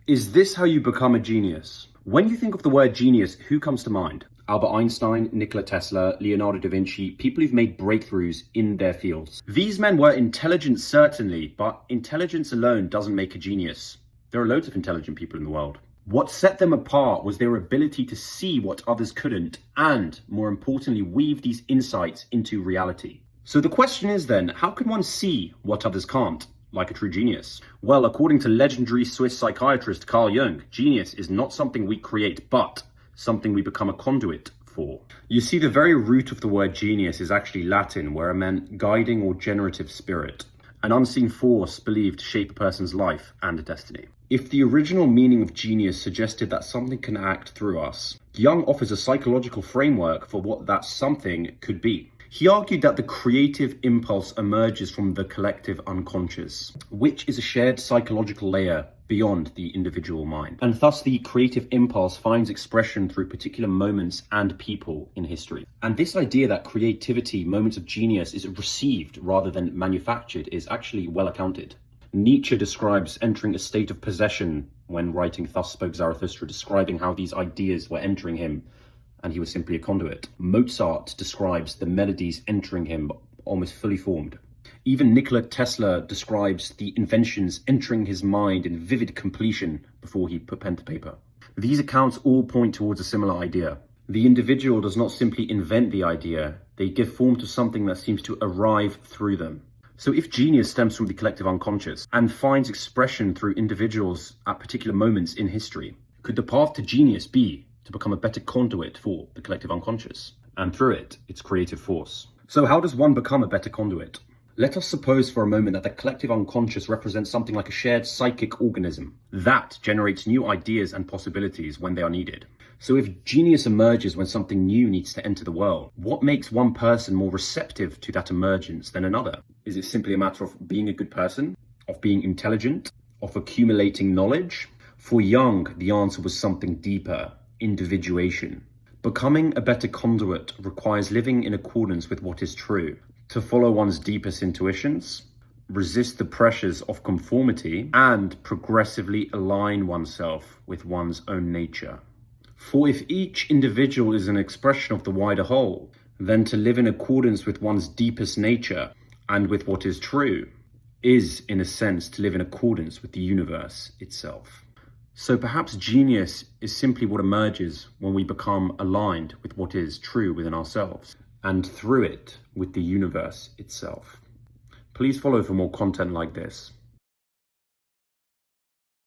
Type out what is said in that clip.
Is this how you become a genius? When you think of the word genius, who comes to mind? Albert Einstein, Nikola Tesla, Leonardo da Vinci, people who've made breakthroughs in their fields. These men were intelligent, certainly, but intelligence alone doesn't make a genius. There are loads of intelligent people in the world. What set them apart was their ability to see what others couldn't, and, more importantly, weave these insights into reality. So the question is then, how can one see what others can't, like a true genius? Well, according to legendary Swiss psychiatrist Carl Jung, genius is not something we create, but something we become a conduit for. You see, the very root of the word genius is actually Latin, where it meant guiding or generative spirit, an unseen force believed to shape a person's life and destiny. If the original meaning of genius suggested that something can act through us, Jung offers a psychological framework for what that something could be. He argued that the creative impulse emerges from the collective unconscious, which is a shared psychological layer beyond the individual mind. And thus the creative impulse finds expression through particular moments and people in history. And this idea that creativity, moments of genius, is received rather than manufactured is actually well accounted. Nietzsche describes entering a state of possession when writing Thus Spoke Zarathustra, describing how these ideas were entering him and he was simply a conduit. Mozart describes the melodies entering him almost fully formed. Even Nikola Tesla describes the inventions entering his mind in vivid completion before he put pen to paper. These accounts all point towards a similar idea. The individual does not simply invent the idea, they give form to something that seems to arrive through them. So if genius stems from the collective unconscious and finds expression through individuals at particular moments in history, could the path to genius be to become a better conduit for the collective unconscious, and through it, its creative force? So how does one become a better conduit? Let us suppose for a moment that the collective unconscious represents something like a shared psychic organism that generates new ideas and possibilities when they are needed. So if genius emerges when something new needs to enter the world, what makes one person more receptive to that emergence than another? Is it simply a matter of being a good person, of being intelligent, of accumulating knowledge? For Jung, the answer was something deeper: individuation. Becoming a better conduit requires living in accordance with what is true, to follow one's deepest intuitions, resist the pressures of conformity, and progressively align oneself with one's own nature. For if each individual is an expression of the wider whole, then to live in accordance with one's deepest nature and with what is true is, in a sense, to live in accordance with the universe itself. So perhaps genius is simply what emerges when we become aligned with what is true within ourselves, and through it with the universe itself. Please follow for more content like this.